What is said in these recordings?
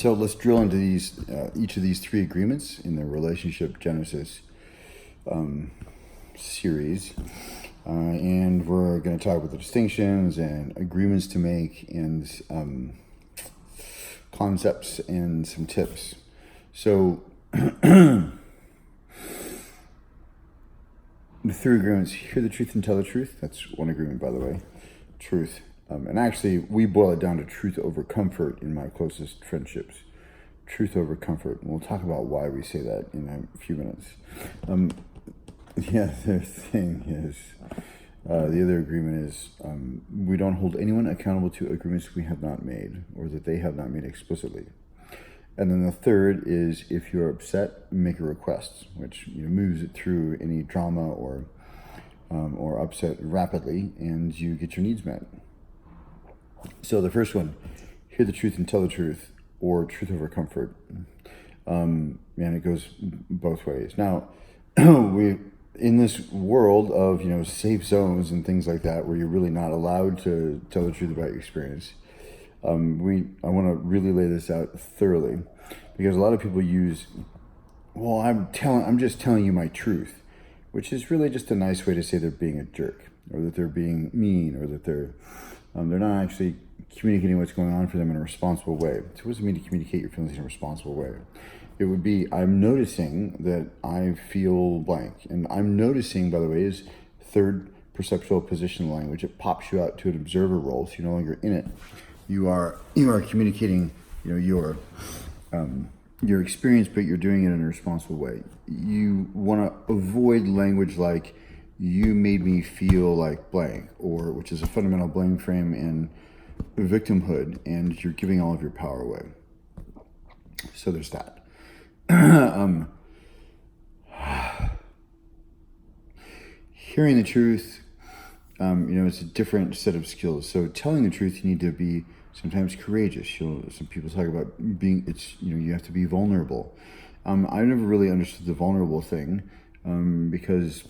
So let's drill into these each of these three agreements in the Relationship Genesis series. And we're going to talk about the distinctions and agreements to make and concepts and some tips. So the three agreements: hear the truth and tell the truth. That's one agreement, by the way. Truth. And actually, we boil it down to truth over comfort in my closest friendships. Truth over comfort. And we'll talk about why we say that in a few minutes. The other thing is, the other agreement is, we don't hold anyone accountable to agreements we have not made or that they have not made explicitly. And then the third is, if you're upset, make a request, which moves it through any drama or upset rapidly, and you get your needs met. So the first one, hear the truth and tell the truth, or truth over comfort. And it goes both ways. Now, we in this world of safe zones and things like that, where you're really not allowed to tell the truth about your experience. I want to really lay this out thoroughly, because a lot of people use, well, I'm just telling you my truth, which is really just a nice way to say they're being a jerk, or that they're being mean, or that they're not actually communicating what's going on for them in a responsible way. So what does it mean to communicate your feelings in a responsible way? It would be, I'm noticing that I feel blank. And I'm noticing, by the way, is third perceptual position language. It pops you out to an observer role, so you're no longer in it. You are communicating, your experience, but you're doing it in a responsible way. You want to avoid language like, you made me feel like blank, or which is a fundamental blame frame in victimhood, and you're giving all of your power away. So there's that. Hearing the truth, it's a different set of skills. So telling the truth, you need to be sometimes courageous. Some people talk about being, you have to be vulnerable. I've never really understood the vulnerable thing, because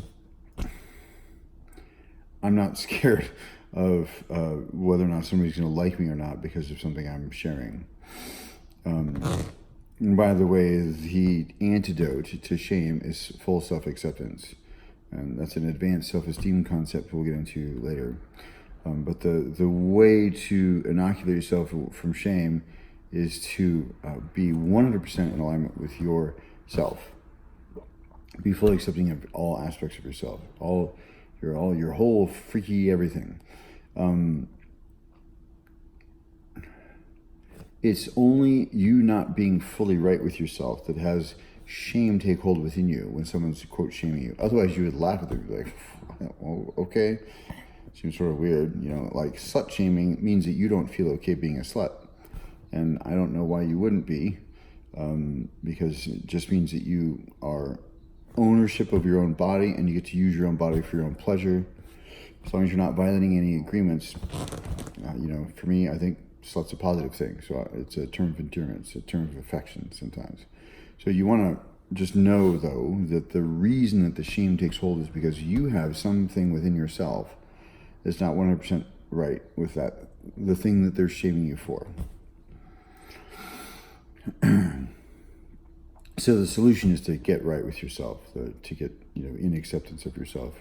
I'm not scared of whether or not somebody's going to like me or not because of something I'm sharing. And by the way, the antidote to shame is full self-acceptance. And that's an advanced self-esteem concept we'll get into later. But the way to inoculate yourself from shame is to be 100% in alignment with yourself. Be fully accepting of all aspects of yourself, your whole freaky everything. It's only you not being fully right with yourself that has shame take hold within you when someone's, quote, shaming you. Otherwise, you would laugh at them, be like, well, okay. Seems sort of weird. Like slut shaming means that you don't feel okay being a slut. And I don't know why you wouldn't be, because it just means that you are ownership of your own body, and you get to use your own body for your own pleasure. As long as you're not violating any agreements, for me, I think slut's a positive thing. So it's a term of endearment, it's a term of affection sometimes. So you want to just know, though, that the reason that the shame takes hold is because you have something within yourself that's not 100% right with that, the thing that they're shaming you for. So the solution is to get right with yourself, to get in acceptance of yourself,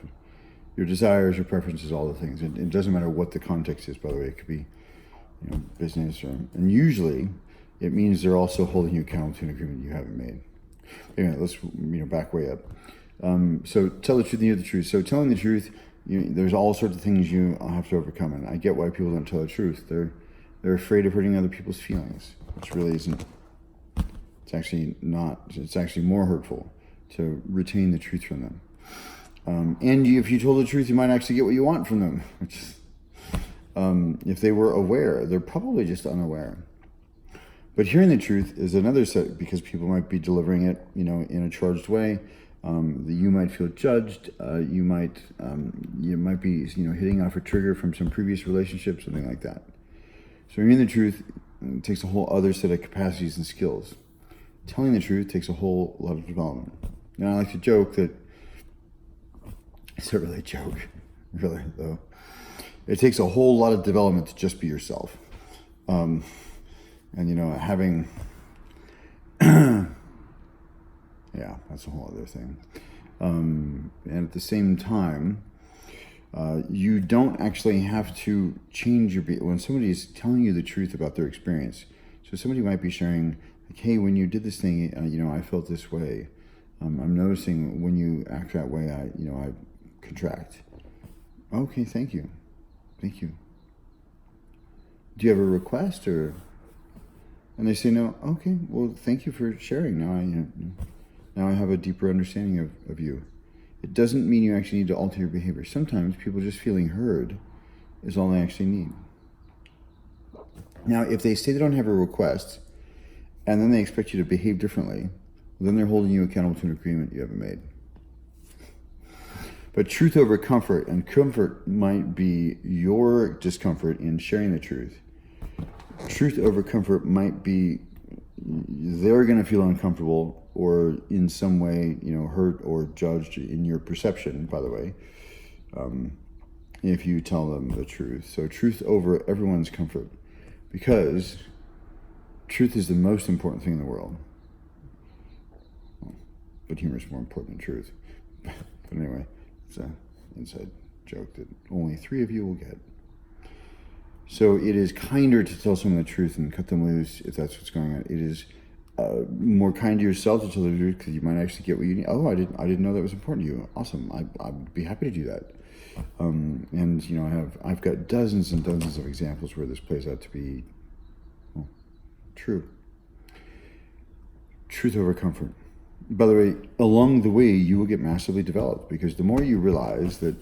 your desires, your preferences, all the things. It doesn't matter what the context is, by the way. It could be business, and usually it means they're also holding you accountable to an agreement you haven't made. Anyway, let's back way up. So tell the truth and hear the truth. So telling the truth, there's all sorts of things you have to overcome, and I get why people don't tell the truth. They're afraid of hurting other people's feelings, which really isn't. It's actually not. It's actually more hurtful to retain the truth from them. And if you told the truth, you might actually get what you want from them. Which, if they were aware, they're probably just unaware. But hearing the truth is another set, because people might be delivering it, in a charged way. That you might feel judged. You might be, hitting off a trigger from some previous relationship, something like that. So hearing the truth takes a whole other set of capacities and skills. Telling the truth takes a whole lot of development. And I like to joke that, it's not really a joke, really, though. It takes a whole lot of development to just be yourself. And having yeah, that's a whole other thing. And at the same time, you don't actually have to change your when somebody is telling you the truth about their experience. So somebody might be sharing, like, hey, when you did this thing, I felt this way. I'm noticing when you act that way, I contract. Okay, thank you. Thank you. Do you have a request or? And they say no. Okay, well, thank you for sharing. Now I have a deeper understanding of you. It doesn't mean you actually need to alter your behavior. Sometimes people just feeling heard is all they actually need. Now, if they say they don't have a request, and then they expect you to behave differently, then they're holding you accountable to an agreement you haven't made. But truth over comfort, and comfort might be your discomfort in sharing the truth. Truth over comfort might be they're going to feel uncomfortable or in some way, hurt or judged in your perception, by the way, if you tell them the truth. So truth over everyone's comfort, because truth is the most important thing in the world. But humor is more important than truth. But anyway, it's an inside joke that only 3 of you will get. So it is kinder to tell someone the truth and cut them loose if that's what's going on. It is more kind to yourself to tell the truth because you might actually get what you need. Oh, I didn't know that was important to you. Awesome. I'd be happy to do that. And I've got dozens and dozens of examples where this plays out to be true. Truth over comfort. By the way, along the way, you will get massively developed because the more you realize that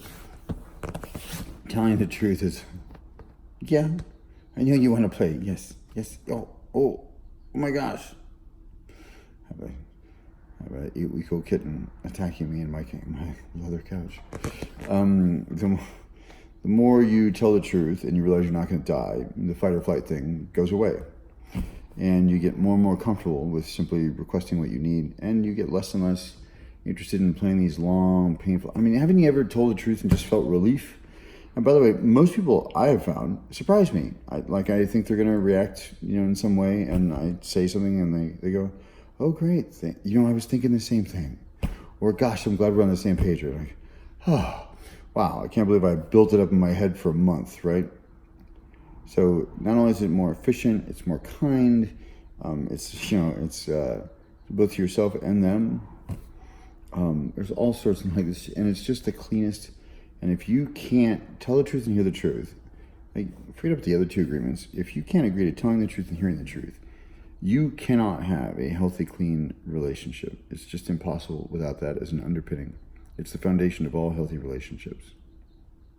telling the truth is, yeah, I know you want to play. Yes. Oh my gosh. Have a 8-week-old kitten attacking me in my leather couch. The more you tell the truth and you realize you're not going to die, the fight or flight thing goes away. And you get more and more comfortable with simply requesting what you need, and you get less and less interested in playing these long, painful. Haven't you ever told the truth and just felt relief? And by the way, most people I have found surprise me. I think they're going to react, in some way, and I say something and they go, oh, great. I was thinking the same thing. Or, gosh, I'm glad we're on the same page. Or like, oh, wow, I can't believe I built it up in my head for a month, right? So not only is it more efficient, it's more kind. It's both yourself and them. There's all sorts of like this, and it's just the cleanest. And if you can't tell the truth and hear the truth, forget about the other 2 agreements. If you can't agree to telling the truth and hearing the truth, you cannot have a healthy, clean relationship. It's just impossible without that as an underpinning. It's the foundation of all healthy relationships.